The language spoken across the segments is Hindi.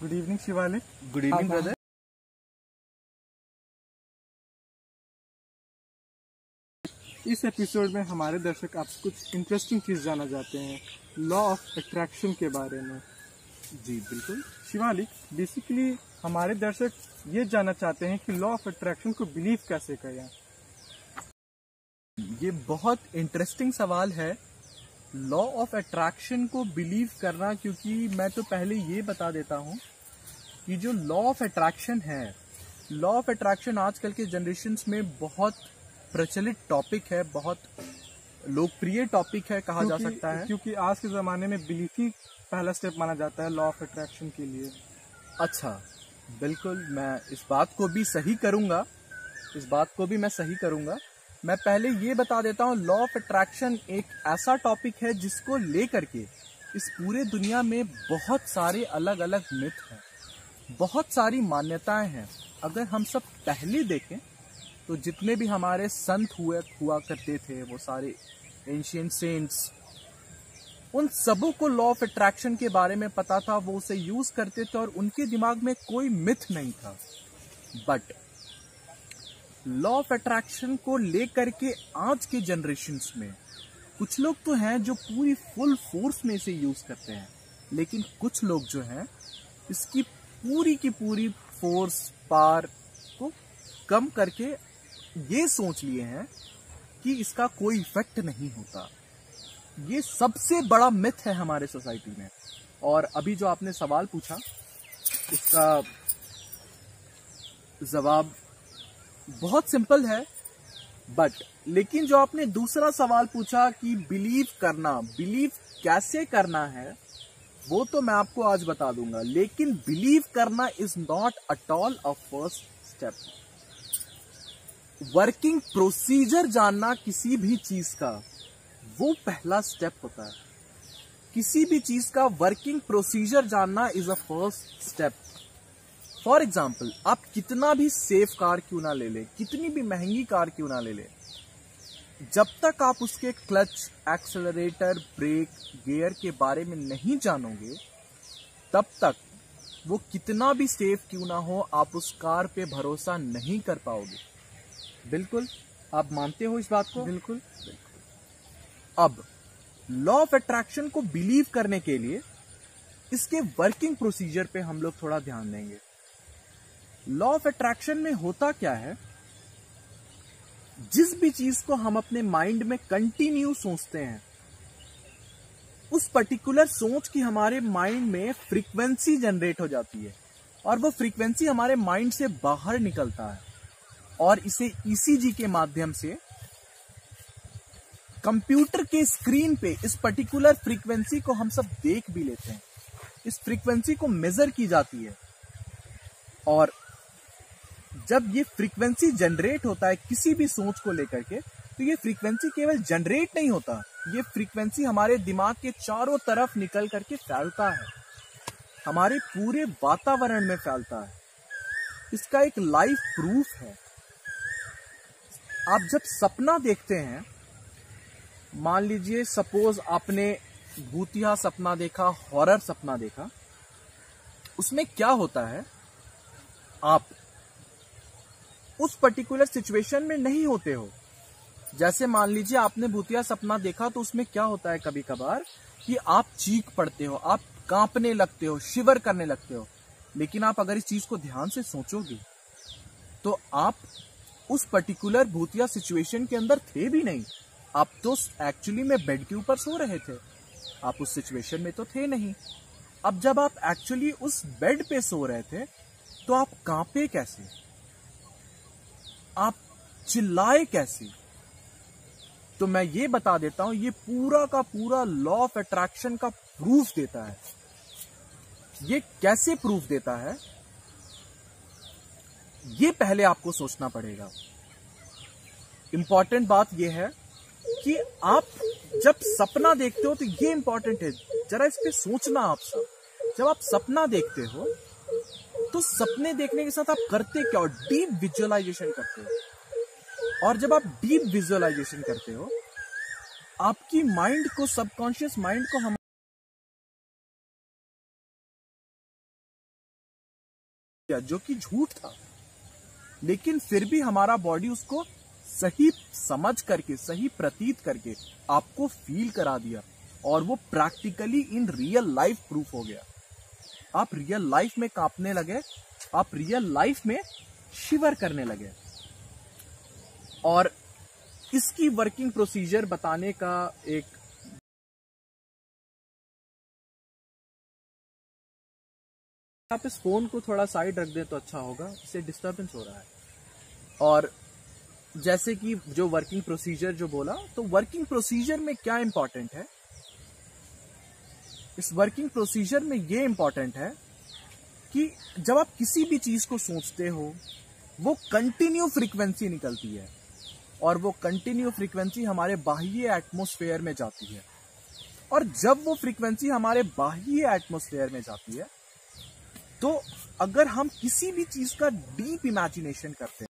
Good evening Shivalik. Good evening brother. इस एपिसोड में हमारे दर्शक आपसे कुछ इंटरेस्टिंग चीज जानना चाहते हैं, लॉ ऑफ अट्रैक्शन के बारे में। जी बिल्कुल शिवालिक, बेसिकली हमारे दर्शक ये जानना चाहते हैं कि लॉ ऑफ अट्रैक्शन को बिलीव कैसे करें। ये बहुत इंटरेस्टिंग सवाल है, लॉ ऑफ अट्रैक्शन को बिलीव करना। क्योंकि मैं तो पहले ये बता देता हूँ कि जो लॉ ऑफ अट्रैक्शन है, लॉ ऑफ अट्रैक्शन आजकल के जनरेशन्स में बहुत प्रचलित टॉपिक है, बहुत लोकप्रिय टॉपिक है कहा जा सकता है। क्योंकि आज के ज़माने में बिलीफ ही पहला स्टेप माना जाता है लॉ ऑफ अट्रैक्शन के लिए। अच्छा, बिल्कुल, मैं इस बात को भी सही करूँगा। मैं पहले ये बता देता हूँ, लॉ ऑफ अट्रैक्शन एक ऐसा टॉपिक है जिसको लेकर के इस पूरे दुनिया में बहुत सारे अलग अलग मिथ हैं, बहुत सारी मान्यताएं हैं। अगर हम सब पहले देखें तो जितने भी हमारे संत हुआ करते थे, वो सारे एंशिएंट सेंट्स, उन सबों को लॉ ऑफ अट्रैक्शन के बारे में पता था, वो उसे यूज करते थे और उनके दिमाग में कोई मिथ नहीं था। बट लॉ ऑफ अट्रैक्शन को लेकर के आज के जनरेशन्स में कुछ लोग तो हैं जो पूरी फुल फोर्स में इसे यूज करते हैं, लेकिन कुछ लोग जो हैं इसकी पूरी की पूरी फोर्स पावर को कम करके ये सोच लिए हैं कि इसका कोई इफेक्ट नहीं होता। ये सबसे बड़ा मिथ है हमारे सोसाइटी में। और अभी जो आपने सवाल पूछा, उसका जवाब बहुत सिंपल है। लेकिन जो आपने दूसरा सवाल पूछा कि बिलीव कैसे करना है, वो तो मैं आपको आज बता दूंगा। लेकिन बिलीव करना is not at all a first step. Working procedure जानना किसी भी चीज का, वो पहला स्टेप होता है। किसी भी चीज का वर्किंग प्रोसीजर जानना is a first step. For example, आप कितना भी सेफ कार क्यों ना ले लें, कितनी भी महंगी कार क्यों ना ले लें, जब तक आप उसके क्लच, एक्सेलरेटर, ब्रेक, गियर के बारे में नहीं जानोगे, तब तक वो कितना भी सेफ क्यों ना हो, आप उस कार पे भरोसा नहीं कर पाओगे। बिल्कुल, आप मानते हो इस बात को? बिल्कुल। अब लॉ ऑफ अट्रैक्शन को बिलीव करने के लिए इसके वर्किंग प्रोसीजर पे हम लोग थोड़ा ध्यान देंगे। लॉ ऑफ अट्रैक्शन में होता क्या है, जिस भी चीज को हम अपने माइंड में कंटिन्यू सोचते हैं, उस पर्टिकुलर सोच की हमारे माइंड में फ्रीक्वेंसी जनरेट हो जाती है और वो फ्रीक्वेंसी हमारे माइंड से बाहर निकलता है और इसे ईसीजी के माध्यम से कंप्यूटर के स्क्रीन पे इस पर्टिकुलर फ्रीक्वेंसी को हम सब देख भी लेते हैं। इस फ्रीक्वेंसी को मेजर की जाती है और जब ये फ्रीक्वेंसी जनरेट होता है किसी भी सोच को लेकर के, तो ये फ्रीक्वेंसी केवल जनरेट नहीं होता, ये फ्रीक्वेंसी हमारे दिमाग के चारों तरफ निकल करके फैलता है, हमारे पूरे वातावरण में फैलता है। इसका एक लाइव प्रूफ है। आप जब सपना देखते हैं, मान लीजिए सपोज आपने भूतिया सपना देखा, हॉरर सपना देखा, उसमें क्या होता है, आप उस पर्टिकुलर सिचुएशन में नहीं होते हो। जैसे मान लीजिए आपने भूतिया सपना देखा, तो उसमें क्या होता है कभी कभार कि आप चीख पड़ते हो, आप कांपने लगते हो, शिवर करने लगते हो। लेकिन आप अगर इस चीज को ध्यान से सोचोगे तो आप उस पर्टिकुलर भूतिया सिचुएशन के अंदर थे भी नहीं। आप तो एक्चुअली में बेड के ऊपर सो रहे थे, आप उस सिचुएशन में तो थे नहीं। अब जब आप एक्चुअली उस बेड पे सो रहे थे, तो आप कांपे कैसे, आप चिल्लाए कैसे? तो मैं ये बता देता हूं, ये पूरा का पूरा लॉ ऑफ अट्रैक्शन का प्रूफ देता है। ये कैसे प्रूफ देता है, ये पहले आपको सोचना पड़ेगा। इंपॉर्टेंट बात यह है कि आप जब सपना देखते हो, तो ये इंपॉर्टेंट है, जरा इस पे सोचना आप सब। जब आप सपना देखते हो, तो सपने देखने के साथ आप करते क्या हो, डीप विजुअलाइजेशन करते हो। और जब आप डीप विजुअलाइजेशन करते हो, आपकी माइंड को, सबकॉन्शियस माइंड को हम जो कि झूठ था, लेकिन फिर भी हमारा बॉडी उसको सही समझ करके, सही प्रतीत करके आपको फील करा दिया, और वो practically in real life proof हो गया। आप रियल लाइफ में कांपने लगे, आप रियल लाइफ में शिवर करने लगे। और इसकी वर्किंग प्रोसीजर बताने का एक आप इस फोन को थोड़ा साइड रख दें तो अच्छा होगा, इससे डिस्टरबेंस हो रहा है। और जैसे कि जो वर्किंग प्रोसीजर जो बोला, तो वर्किंग प्रोसीजर में क्या इंपॉर्टेंट है, इस वर्किंग प्रोसीजर में ये इंपॉर्टेंट है कि जब आप किसी भी चीज को सोचते हो, वो कंटिन्यू फ्रीक्वेंसी निकलती है, और वो कंटिन्यू फ्रीक्वेंसी हमारे बाह्य एटमॉस्फेयर में जाती है। और जब वो फ्रीक्वेंसी हमारे बाह्य एटमॉस्फेयर में जाती है, तो अगर हम किसी भी चीज का डीप इमेजिनेशन करते हैं,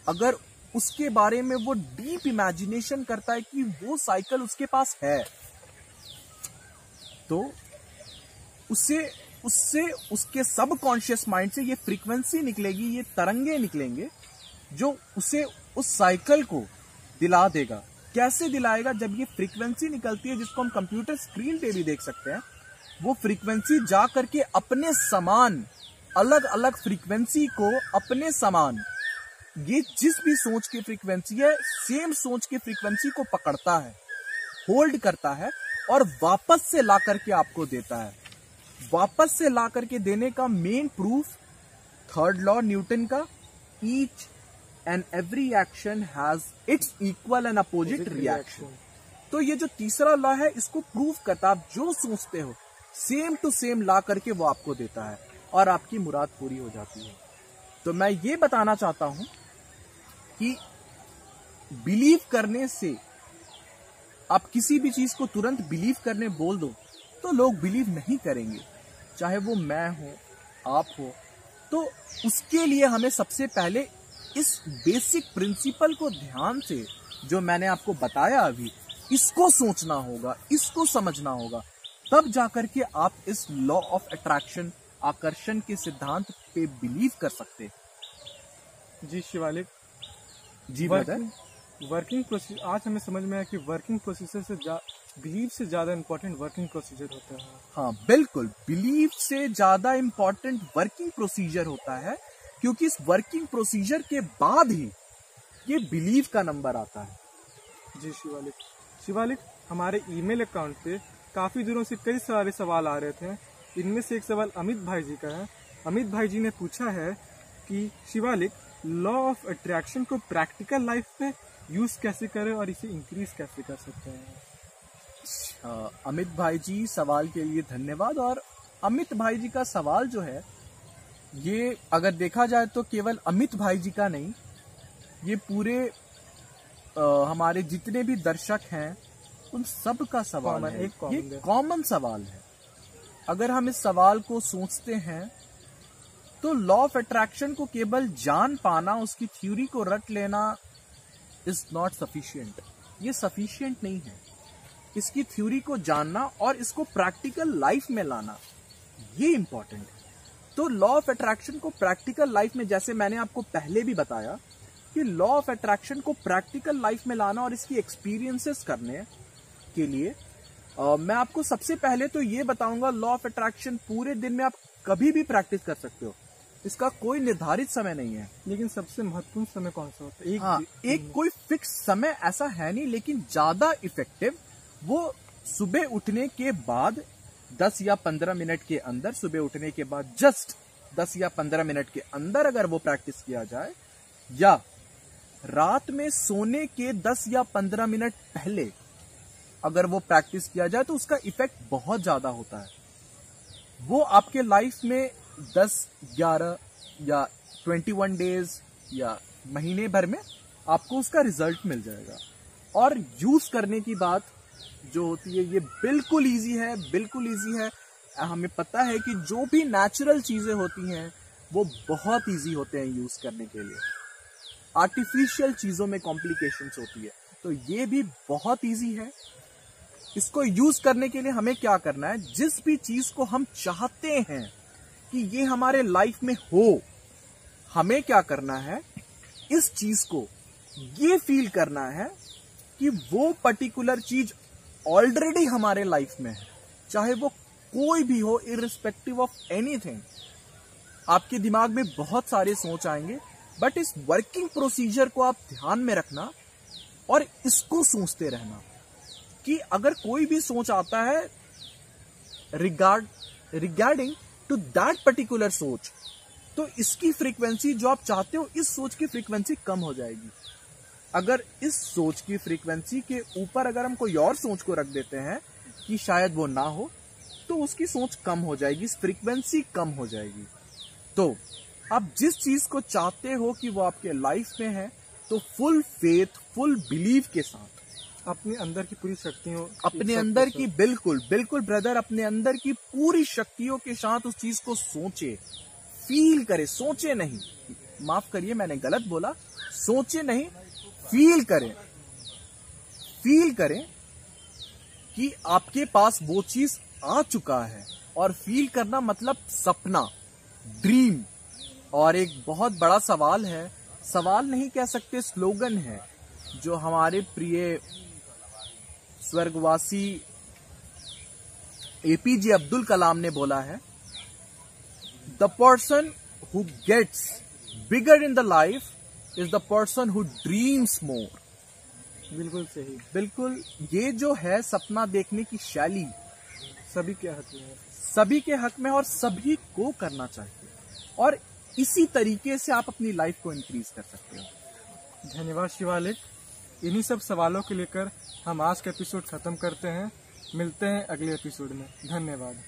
अगर उसके बारे में वो डीप इमेजिनेशन करता है कि वो साइकिल उसके पास है, तो उससे उसके सबकॉन्शियस माइंड से ये फ्रीक्वेंसी निकलेगी, ये तरंगे निकलेंगे, जो उसे उस साइकिल को दिला देगा। कैसे दिलाएगा? जब ये फ्रीक्वेंसी निकलती है, जिसको हम कंप्यूटर स्क्रीन पे भी देख सकते हैं, वो फ्रीक्वेंसी जा करके अपने समान अलग अलग फ्रीक्वेंसी को अपने समान, ये जिस भी सोच की फ्रीक्वेंसी है, सेम सोच की फ्रीक्वेंसी को पकड़ता है, होल्ड करता है, और वापस से ला करके आपको देता है। वापस से ला करके देने का main proof third law Newton का, each and every action has its equal and opposite reaction. तो ये जो तीसरा लॉ है, इसको प्रूफ करता है, आप जो सोचते हो सेम टू सेम ला करके वो आपको देता है, और आपकी मुराद पूरी हो जाती है। तो मैं ये बताना चाहता हूं कि बिलीव करने से, आप किसी भी चीज को तुरंत बिलीव करने बोल दो तो लोग बिलीव नहीं करेंगे, चाहे वो मैं हो, आप हो। तो उसके लिए हमें सबसे पहले इस बेसिक प्रिंसिपल को ध्यान से, जो मैंने आपको बताया अभी, इसको सोचना होगा, इसको समझना होगा, तब जाकर के आप इस लॉ ऑफ अट्रैक्शन, आकर्षण के सिद्धांत पे बिलीव कर सकते हैं। जी शिवालिक जी ब्रदर। वर्किंग प्रोसीजर, आज हमें समझ में आया कि वर्किंग प्रोसीजर से बिलीव से ज्यादा इंपॉर्टेंट वर्किंग प्रोसीजर होता है। हाँ बिल्कुल, बिलीव से ज्यादा इंपॉर्टेंट वर्किंग प्रोसीजर होता है, क्योंकि इस वर्किंग प्रोसीजर के बाद ही ये बिलीव का नंबर आता है। जी शिवालिक, हमारे ईमेल अकाउंट पे काफी दिनों से कई सारे सवाल आ रहे थे। इनमें से एक सवाल अमित भाई जी का है। अमित भाई जी ने पूछा है कि शिवालिक, लॉ ऑफ अट्रैक्शन को प्रैक्टिकल लाइफ में यूज कैसे करें और इसे इंक्रीज कैसे कर सकते हैं। अमित भाई जी, सवाल के लिए धन्यवाद। और अमित भाई जी का सवाल जो है, ये अगर देखा जाए तो केवल अमित भाई जी का नहीं, ये पूरे हमारे जितने भी दर्शक हैं उन सब का सवाल है। ये कॉमन सवाल है। अगर हम इस सवाल को सोचते हैं तो लॉ ऑफ अट्रैक्शन को केवल जान पाना, उसकी थ्योरी को रट लेना इज नॉट सफिशिएंट। ये सफिशिएंट नहीं है। इसकी थ्योरी को जानना और इसको प्रैक्टिकल लाइफ में लाना, ये इंपॉर्टेंट है। तो लॉ ऑफ अट्रैक्शन को प्रैक्टिकल लाइफ में, जैसे मैंने आपको पहले भी बताया कि लॉ ऑफ अट्रैक्शन को प्रैक्टिकल लाइफ में लाना और इसकी एक्सपीरियंसेस करने के लिए मैं आपको सबसे पहले तो ये बताऊंगा, लॉ ऑफ अट्रैक्शन पूरे दिन में आप कभी भी प्रैक्टिस कर सकते हो, इसका कोई निर्धारित समय नहीं है। लेकिन सबसे महत्वपूर्ण समय कौन सा होता है? एक कोई फिक्स समय ऐसा है नहीं, लेकिन ज्यादा इफेक्टिव वो सुबह उठने के बाद 10 या 15 मिनट के अंदर, सुबह उठने के बाद जस्ट 10 या 15 मिनट के अंदर अगर वो प्रैक्टिस किया जाए, या रात में सोने के 10 या 15 मिनट पहले अगर वो प्रैक्टिस किया जाए, तो उसका इफेक्ट बहुत ज्यादा होता है। वो आपके लाइफ में 10, 11 या 21 डेज या महीने भर में आपको उसका रिजल्ट मिल जाएगा। और यूज करने की बात जो होती है, ये बिल्कुल इजी है, बिल्कुल इजी है। हमें पता है कि जो भी नेचुरल चीजें होती हैं वो बहुत इजी होते हैं यूज करने के लिए। आर्टिफिशियल चीजों में कॉम्प्लिकेशंस होती है, तो ये भी बहुत इजी है। इसको यूज करने के लिए हमें क्या करना है, जिस भी चीज को हम चाहते हैं कि ये हमारे लाइफ में हो, हमें क्या करना है, इस चीज को ये फील करना है कि वो पर्टिकुलर चीज ऑलरेडी हमारे लाइफ में है, चाहे वो कोई भी हो, इररिस्पेक्टिव ऑफ एनीथिंग। आपके दिमाग में बहुत सारे सोच आएंगे, बट इस वर्किंग प्रोसीजर को आप ध्यान में रखना और इसको सोचते रहना कि अगर कोई भी सोच आता है रिगार्डिंग टू दैट पर्टिकुलर सोच, तो इसकी फ्रीक्वेंसी जो आप चाहते हो, इस सोच की फ्रीक्वेंसी कम हो जाएगी। अगर इस सोच की फ्रीक्वेंसी के ऊपर अगर हम कोई और सोच को रख देते हैं कि शायद वो ना हो, तो उसकी सोच कम हो जाएगी, फ्रीक्वेंसी कम हो जाएगी। तो आप जिस चीज को चाहते हो कि वो आपके लाइफ में है, तो फुल फेथ, फुल बिलीव के साथ अपने अंदर की पूरी शक्तियों, अपने अंदर की, बिल्कुल बिल्कुल ब्रदर, अपने अंदर की पूरी शक्तियों के साथ उस चीज को सोचे, फील करे, सोचे नहीं, माफ करिए मैंने गलत बोला, सोचे नहीं, फील करें, फील करें कि आपके पास वो चीज आ चुका है। और फील करना मतलब सपना, ड्रीम। और एक बहुत बड़ा सवाल है, सवाल नहीं कह सकते, स्लोगन है जो हमारे प्रिय स्वर्गवासी एपीजे अब्दुल कलाम ने बोला है, the person who gets bigger in the life is the person who dreams more. बिल्कुल सही, बिल्कुल, ये जो है सपना देखने की शैली सभी के हक में है, सभी के हक में और सभी को करना चाहिए, और इसी तरीके से आप अपनी लाइफ को इंक्रीज कर सकते हो। धन्यवाद शिवालिक। इन्हीं सब सवालों को लेकर हम आज का एपिसोड खत्म करते हैं। मिलते हैं अगले एपिसोड में। धन्यवाद।